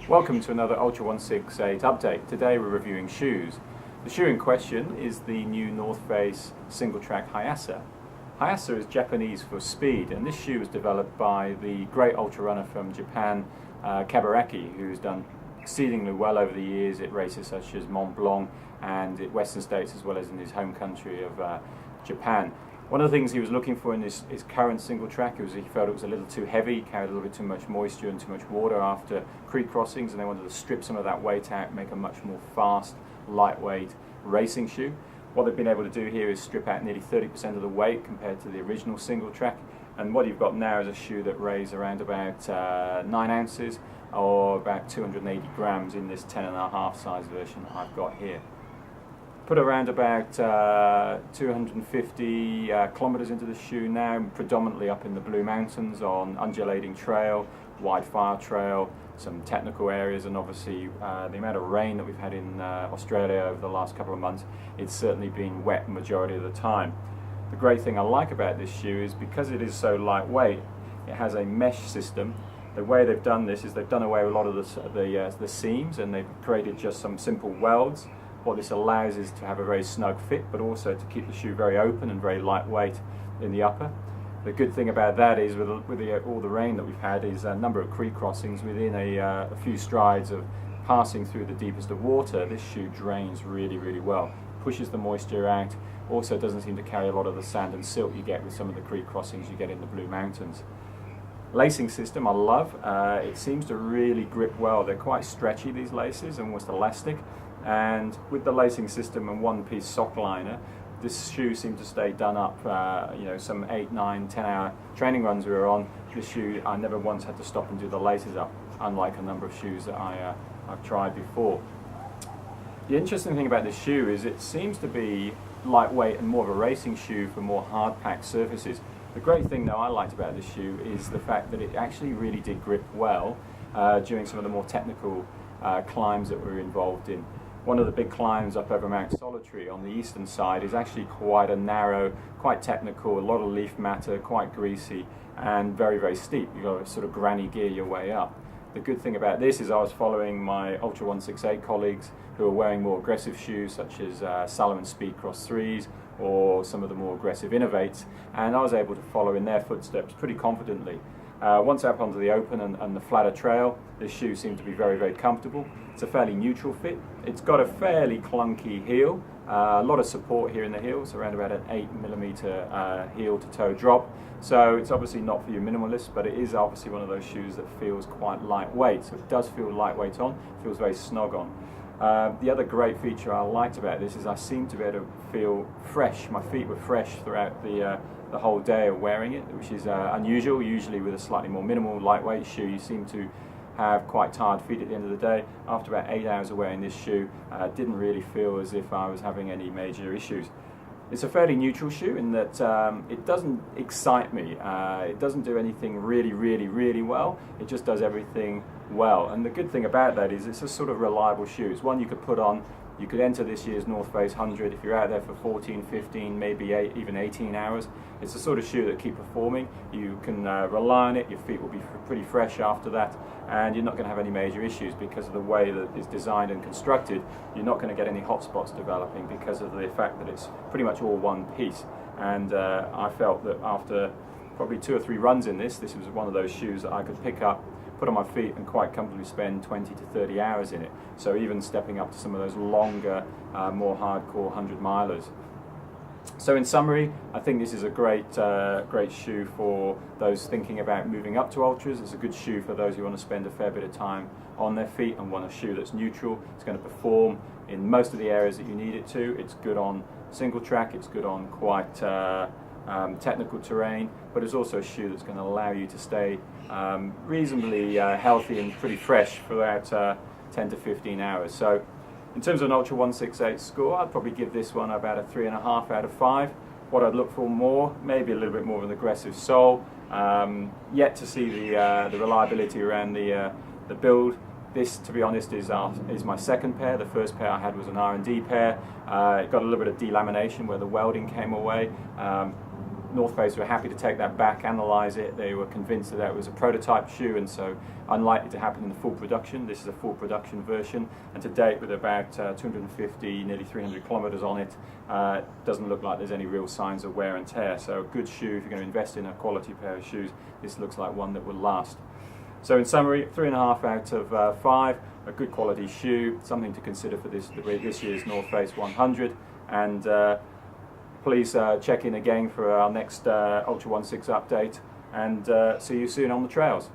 Welcome to another Ultra168 update. Today we're reviewing shoes. The shoe in question is the new North Face single track Hayasa. Hayasa is Japanese for speed, and this shoe was developed by the great ultra runner from Japan, Kabaraki, who's done exceedingly well over the years at races such as Mont Blanc and at Western States, as well as in his home country of Japan. One of the things he was looking for in his current single track was he felt it was a little too heavy, carried a little bit too much moisture and too much water after creek crossings, and they wanted to strip some of that weight out and make a much more fast, lightweight racing shoe. What they've been able to do here is strip out nearly 30% of the weight compared to the original single track, and what you've got now is a shoe that weighs around about 9 ounces or about 280 grams in this 10.5 size version that I've got here. Put around about 250 kilometers into the shoe now, predominantly up in the Blue Mountains on undulating trail, wide fire trail, some technical areas, and obviously the amount of rain that we've had in Australia over the last couple of months, it's certainly been wet the majority of the time. The great thing I like about this shoe is because it is so lightweight, it has a mesh system. The way they've done this is they've done away with a lot of the seams, and they've created just some simple welds. What this allows is to have a very snug fit, but also to keep the shoe very open and very lightweight in the upper. The good thing about that is with all the rain that we've had is a number of creek crossings within a few strides of passing through the deepest of water. This shoe drains really well, pushes the moisture out, also doesn't seem to carry a lot of the sand and silt you get with some of the creek crossings you get in the Blue Mountains. Lacing system I love. It seems to really grip well. They're quite stretchy, these laces, almost elastic. And with the lacing system and one-piece sock liner, this shoe seemed to stay done up. Some 8, 9, 10-hour training runs we were on, this shoe I never once had to stop and do the laces up, unlike a number of shoes that I've tried before. The interesting thing about this shoe is it seems to be lightweight and more of a racing shoe for more hard-packed surfaces. The great thing though I liked about this shoe is the fact that it actually really did grip well during some of the more technical climbs that we were involved in. One of the big climbs up over Mount Solitary on the eastern side is actually quite a narrow, quite technical, a lot of leaf matter, quite greasy, and very steep. You've got to sort of granny gear your way up. The good thing about this is I was following my Ultra168 colleagues who are wearing more aggressive shoes such as Salomon Speedcross 3s or some of the more aggressive Innovates, and I was able to follow in their footsteps pretty confidently. Once up onto the open and the flatter trail, this shoe seemed to be very comfortable. It's a fairly neutral fit. It's got a fairly clunky heel, a lot of support here in the heels, around about an 8mm heel to toe drop. So it's obviously not for you minimalists, but it is obviously one of those shoes that feels quite lightweight. So it does feel lightweight on, feels very snug on. The other great feature I liked about this is I seemed to be able to feel fresh. My feet were fresh throughout the whole day of wearing it, which is unusual. Usually with a slightly more minimal lightweight shoe you seem to have quite tired feet at the end of the day. After about 8 hours of wearing this shoe, didn't really feel as if I was having any major issues. It's a fairly neutral shoe in that it doesn't excite me. It doesn't do anything really well. It just does everything well. And the good thing about that is it's a sort of reliable shoe. It's one you could put on. You could enter this year's North Face 100 if you're out there for 14, 15, maybe even 18 hours. It's the sort of shoe that keep performing. You can rely on it. Your feet will be pretty fresh after that, and you're not going to have any major issues because of the way that it's designed and constructed. You're not going to get any hot spots developing because of the fact that it's pretty much all one piece. And I felt that after probably 2 or 3 runs in this was one of those shoes that I could pick up, put on my feet, and quite comfortably spend 20 to 30 hours in it. So even stepping up to some of those longer, more hardcore 100-milers. So in summary, I think this is a great shoe for those thinking about moving up to ultras. It's a good shoe for those who want to spend a fair bit of time on their feet and want a shoe that's neutral. It's going to perform in most of the areas that you need it to. It's good on single track. It's good on quite technical terrain, but it's also a shoe that's going to allow you to stay reasonably healthy and pretty fresh for about 10 to 15 hours. So in terms of an Ultra168 score, I'd probably give this one about a 3.5 out of 5. What I'd look for more, maybe a little bit more of an aggressive sole. Yet to see the reliability around the build. This, to be honest, is my second pair. The first pair I had was an R&D pair. It got a little bit of delamination where the welding came away. North Face were happy to take that back, analyse it. They were convinced that it was a prototype shoe and so unlikely to happen in the full production. This is a full production version, and to date, with about 250, nearly 300 kilometres on it, doesn't look like there's any real signs of wear and tear. So a good shoe, if you're going to invest in a quality pair of shoes, this looks like one that will last. So in summary, 3.5 out of 5, a good quality shoe, something to consider for this year's North Face 100, and please check in again for our next Ultra 168 update, and see you soon on the trails.